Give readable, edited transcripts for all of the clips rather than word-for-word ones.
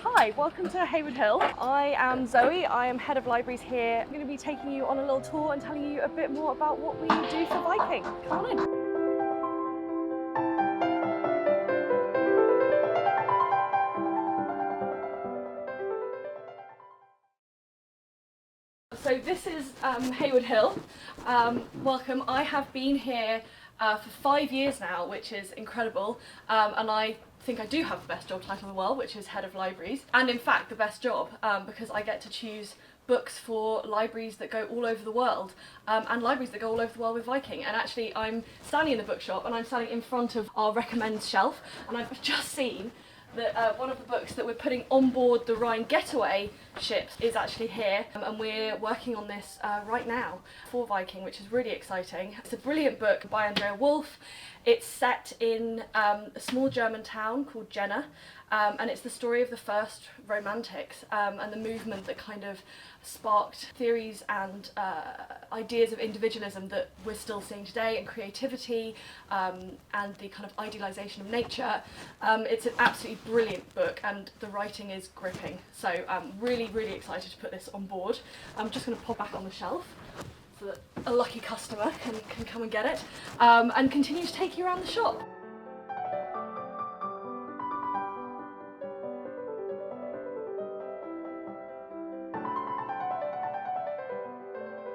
Hi, welcome to Heywood Hill. I am Zoe, I am Head of Libraries here. I'm going to be taking you on a little tour and telling you a bit more about what we do for Viking. Come on in. So this is Heywood Hill. Welcome. I have been here for 5 years now, which is incredible, and I think I do have the best job title in the world, which is Head of Libraries, and in fact the best job because I get to choose books for libraries that go all over the world, and libraries that go all over the world with Viking. And actually I'm standing in the bookshop and I'm standing in front of our recommends shelf, and I've just seen that one of the books that we're putting on board the Rhine Getaway ships is actually here, and we're working on this right now for Viking, which is really exciting. It's a brilliant book by Andrea Wolf. It's set in a small German town called Jena, and it's the story of the first romantics and the movement that kind of sparked theories and ideas of individualism that we're still seeing today, and creativity and the kind of idealisation of nature. It's an absolutely brilliant book and the writing is gripping, so I'm really excited to put this on board. I'm just going to pop back on the shelf so that a lucky customer can come and get it, and continue to take you around the shop.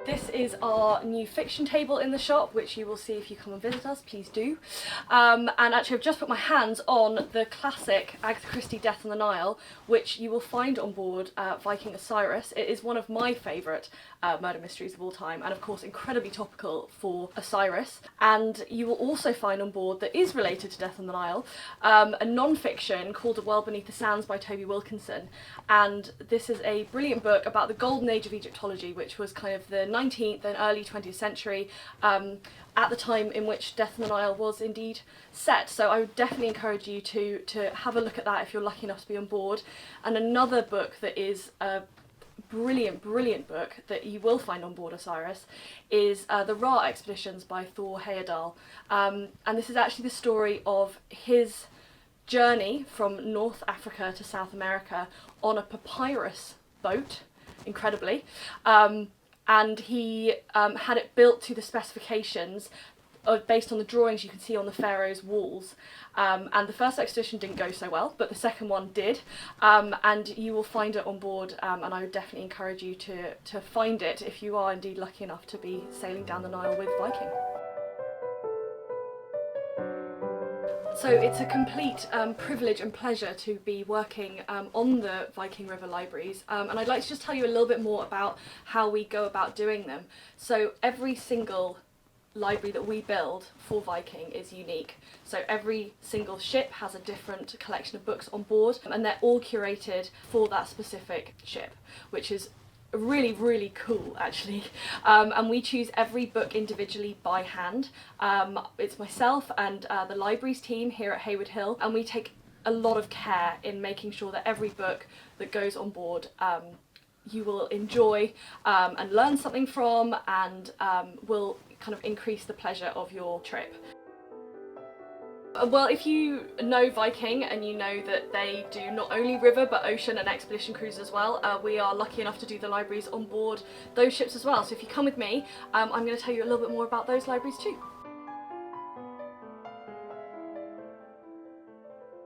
This is our new fiction table in the shop, which you will see if you come and visit us, please do. And actually I've just put my hands on the classic Agatha Christie Death on the Nile, which you will find on board Viking Osiris. It is one of my favourite murder mysteries of all time, and of course incredibly topical for Osiris. And you will also find on board, that is related to Death on the Nile, a non-fiction called A World Beneath the Sands by Toby Wilkinson. And this is a brilliant book about the golden age of Egyptology, which was kind of the 19th and early 20th century, at the time in which Death on the Nile was indeed set. So I would definitely encourage you to have a look at that if you're lucky enough to be on board. And another book that is a brilliant book that you will find on board Osiris is the Ra Expeditions by Thor Heyerdahl. And this is actually the story of his journey from North Africa to South America on a papyrus boat, incredibly. And he had it built to the specifications based on the drawings you can see on the pharaoh's walls. And the first expedition didn't go so well, but the second one did, and you will find it on board, and I would definitely encourage you to find it if you are indeed lucky enough to be sailing down the Nile with Viking. So it's a complete privilege and pleasure to be working on the Viking River libraries, and I'd like to just tell you a little bit more about how we go about doing them. So every single library that we build for Viking is unique. So every single ship has a different collection of books on board, and they're all curated for that specific ship, which is really cool actually. And we choose every book individually by hand. It's myself and the libraries team here at Heywood Hill, and we take a lot of care in making sure that every book that goes on board you will enjoy and learn something from, and will kind of increase the pleasure of your trip. Well, if you know Viking and you know that they do not only river but ocean and expedition cruises as well, we are lucky enough to do the libraries on board those ships as well. So if you come with me, I'm going to tell you a little bit more about those libraries too.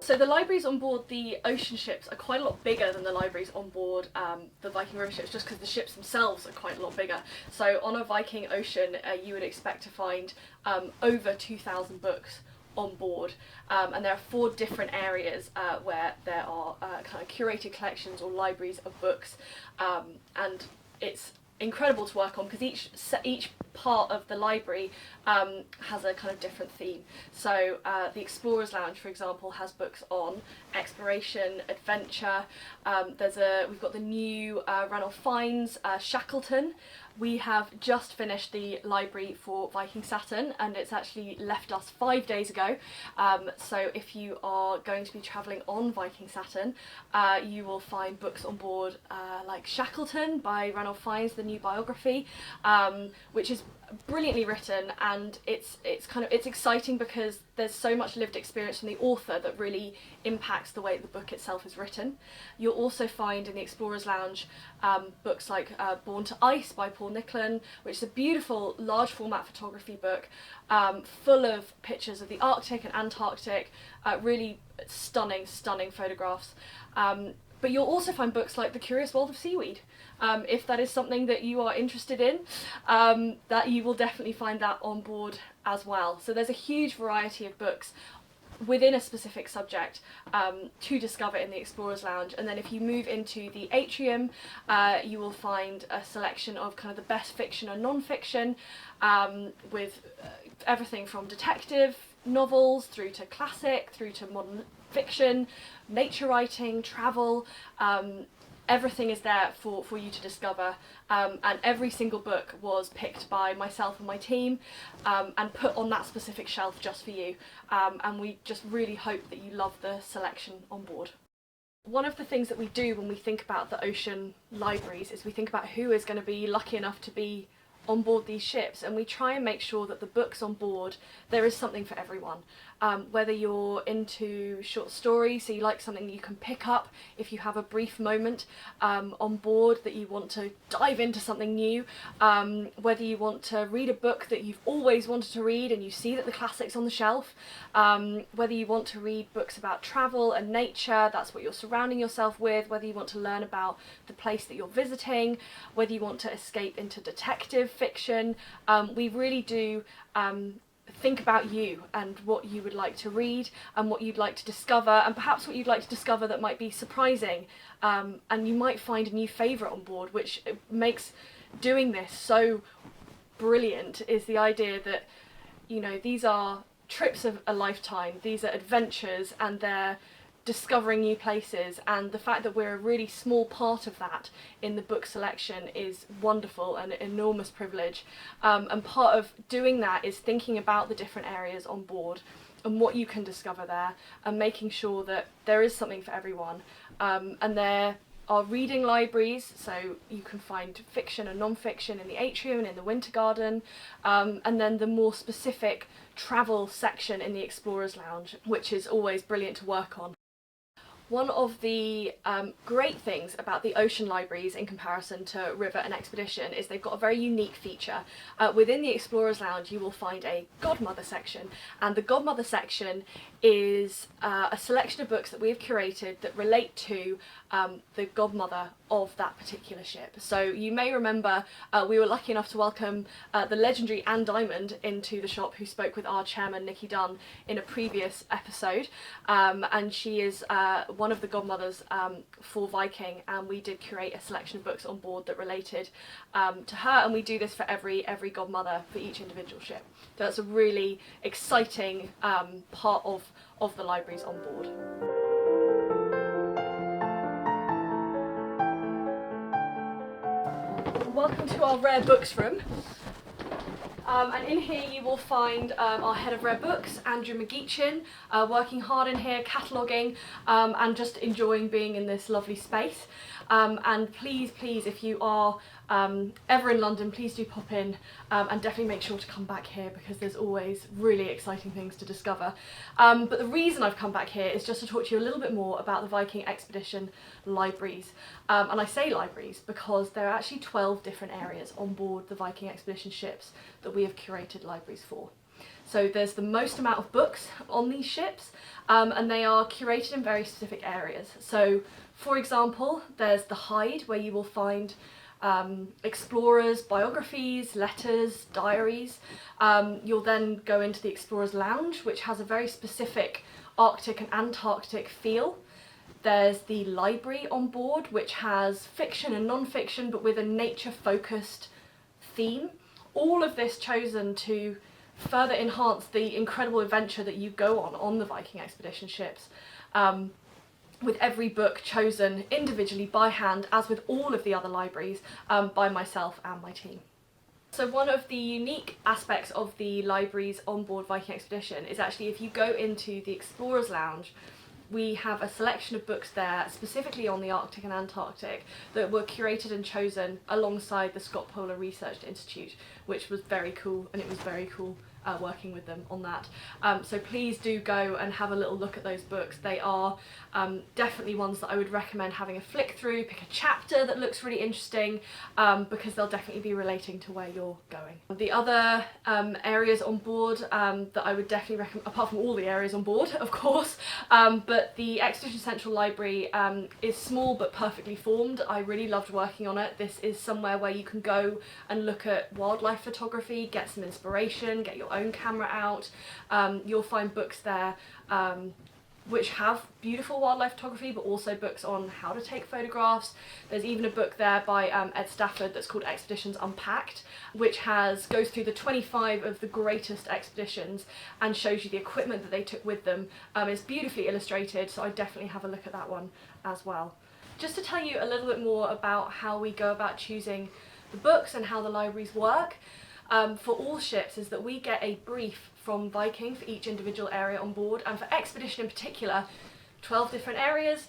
So the libraries on board the ocean ships are quite a lot bigger than the libraries on board the Viking river ships, just because the ships themselves are quite a lot bigger. So on a Viking ocean you would expect to find over 2,000 books on board, and there are 4 different areas where there are kind of curated collections or libraries of books, and it's incredible to work on because each part of the library has a kind of different theme. So the Explorers Lounge, for example, has books on exploration, adventure. We've got the new Ranulph Fiennes Shackleton. We have just finished the library for Viking Saturn, and it's actually left us 5 days ago. So if you are going to be travelling on Viking Saturn, you will find books on board like Shackleton by Ranulph Fiennes, the new biography, which is brilliantly written, and it's exciting because there's so much lived experience from the author that really impacts the way the book itself is written. You'll also find in the Explorers Lounge books like Born to Ice by Paul Nicklin, which is a beautiful large format photography book full of pictures of the Arctic and Antarctic, really stunning photographs. But you'll also find books like The Curious World of Seaweed. If that is something that you are interested in, that you will definitely find that on board as well. So there's a huge variety of books within a specific subject to discover in the Explorers Lounge. And then if you move into the atrium, you will find a selection of kind of the best fiction and non-fiction, with everything from detective novels through to classic, through to modern fiction, nature writing, travel. Everything is there for you to discover, and every single book was picked by myself and my team and put on that specific shelf just for you, and we just really hope that you love the selection on board. One of the things that we do when we think about the ocean libraries is we think about who is going to be lucky enough to be on board these ships, and we try and make sure that the books on board, there is something for everyone. Whether you're into short stories, so you like something you can pick up if you have a brief moment on board that you want to dive into something new, whether you want to read a book that you've always wanted to read and you see that the classic's on the shelf, whether you want to read books about travel and nature, that's what you're surrounding yourself with, whether you want to learn about the place that you're visiting, whether you want to escape into detective fiction, we really do think about you and what you would like to read and what you'd like to discover, and perhaps what you'd like to discover that might be surprising, and you might find a new favourite on board, which makes doing this so brilliant, is the idea that, you know, these are trips of a lifetime, these are adventures, and they're discovering new places, and the fact that we're a really small part of that in the book selection is wonderful and an enormous privilege, and part of doing that is thinking about the different areas on board and what you can discover there, and making sure that there is something for everyone, and there are reading libraries, so you can find fiction and non-fiction in the atrium and in the Winter Garden, and then the more specific travel section in the Explorers Lounge, which is always brilliant to work on. One of the great things about the ocean libraries in comparison to river and expedition is they've got a very unique feature. Within the Explorers Lounge you will find a Godmother section, and the Godmother section is a selection of books that we have curated that relate to the godmother of that particular ship. So you may remember we were lucky enough to welcome the legendary Anne Diamond into the shop, who spoke with our chairman Nikki Dunn in a previous episode, and she is one of the godmothers for Viking, and we did curate a selection of books on board that related to her, and we do this for every godmother for each individual ship. So that's a really exciting part of the libraries on board. Welcome to our rare books room. And in here you will find our head of rare books, Andrew McGeechin, working hard in here, cataloguing, and just enjoying being in this lovely space. And please, if you are ever in London, please do pop in, and definitely make sure to come back here, because there's always really exciting things to discover. But the reason I've come back here is just to talk to you a little bit more about the Viking Expedition libraries. And I say libraries because there are actually 12 different areas on board the Viking Expedition ships that we have curated libraries for. So there's the most amount of books on these ships, and they are curated in very specific areas. So for example, there's the Hide, where you will find explorers' biographies, letters, diaries. You'll then go into the Explorers Lounge, which has a very specific Arctic and Antarctic feel. There's the library on board, which has fiction and non-fiction, but with a nature-focused theme. All of this chosen to further enhance the incredible adventure that you go on the Viking Expedition ships. With every book chosen individually by hand, as with all of the other libraries, by myself and my team. So one of the unique aspects of the libraries on board Viking Expedition is actually, if you go into the Explorers Lounge, we have a selection of books there specifically on the Arctic and Antarctic that were curated and chosen alongside the Scott Polar Research Institute, which was very cool, and it was very cool working with them on that. So please do go and have a little look at those books. They are definitely ones that I would recommend having a flick through. Pick a chapter that looks really interesting, because they'll definitely be relating to where you're going. The other areas on board that I would definitely recommend, apart from all the areas on board of course, but the Expedition Central Library is small but perfectly formed. I really loved working on it. This is somewhere where you can go and look at wildlife photography, get some inspiration, get your own camera out. You'll find books there which have beautiful wildlife photography, but also books on how to take photographs. There's even a book there by Ed Stafford that's called Expeditions Unpacked, which goes through the 25 of the greatest expeditions and shows you the equipment that they took with them. It's beautifully illustrated, so I definitely have a look at that one as well. Just to tell you a little bit more about how we go about choosing the books and how the libraries work, for all ships is that we get a brief from Viking for each individual area on board, and for Expedition in particular, 12 different areas,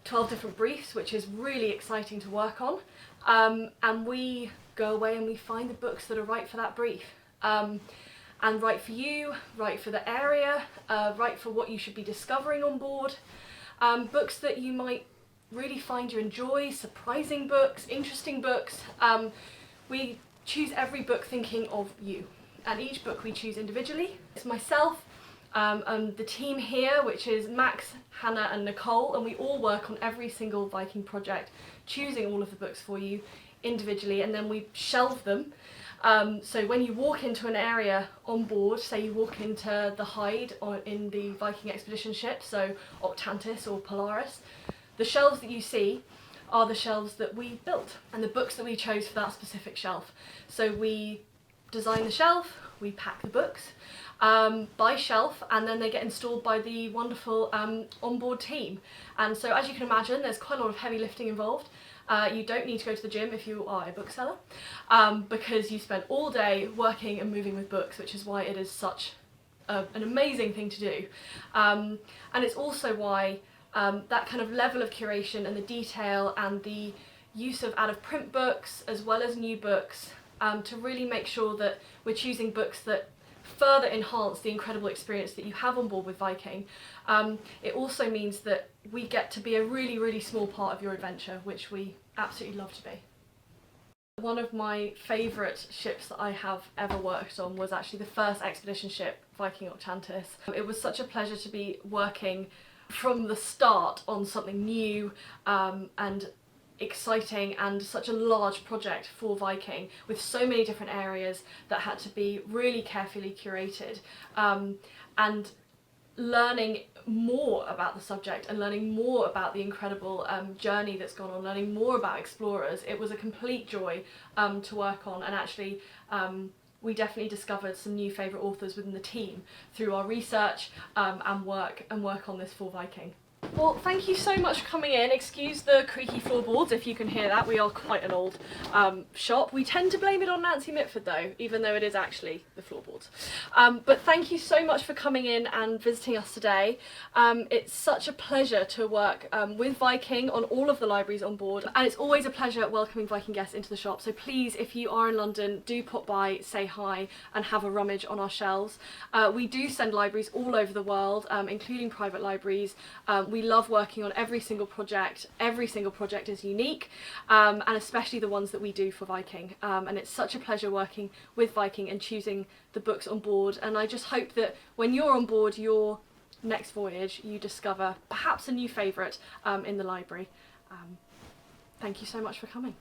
12 different briefs, which is really exciting to work on. And we go away and we find the books that are right for that brief. And right for you, right for the area, right for what you should be discovering on board. Books that you might really find you enjoy, surprising books, interesting books. We choose every book thinking of you, and each book we choose individually. It's myself and the team here, which is Max, Hannah and Nicole, and we all work on every single Viking project, choosing all of the books for you individually, and then we shelve them. So when you walk into an area on board, say you walk into the Hyde or in the Viking expedition ship, so Octantis or Polaris, the shelves that you see are the shelves that we built and the books that we chose for that specific shelf. So we design the shelf, we pack the books by shelf, and then they get installed by the wonderful onboard team. And so as you can imagine, there's quite a lot of heavy lifting involved. You don't need to go to the gym if you are a bookseller, because you spend all day working and moving with books, which is why it is such an amazing thing to do. And it's also why that kind of level of curation and the detail and the use of out-of-print books as well as new books, to really make sure that we're choosing books that further enhance the incredible experience that you have on board with Viking. It also means that we get to be a really, really small part of your adventure, which we absolutely love to be. One of my favourite ships that I have ever worked on was actually the first expedition ship, Viking Octantis. It was such a pleasure to be working from the start on something new and exciting, and such a large project for Viking with so many different areas that had to be really carefully curated, and learning more about the subject and learning more about the incredible journey that's gone on, learning more about explorers. It was a complete joy to work on, and actually we definitely discovered some new favourite authors within the team through our research and work on this for Viking. Well, thank you so much for coming in. Excuse the creaky floorboards if you can hear that. We are quite an old shop. We tend to blame it on Nancy Mitford though, even though it is actually the floorboards. But thank you so much for coming in and visiting us today. It's such a pleasure to work with Viking on all of the libraries on board, and it's always a pleasure welcoming Viking guests into the shop. So please, if you are in London, do pop by, say hi and have a rummage on our shelves. We do send libraries all over the world, including private libraries. We love working on every single project. Every single project is unique, and especially the ones that we do for Viking. And it's such a pleasure working with Viking and choosing the books on board. And I just hope that when you're on board your next voyage, you discover perhaps a new favourite in the library. Thank you so much for coming.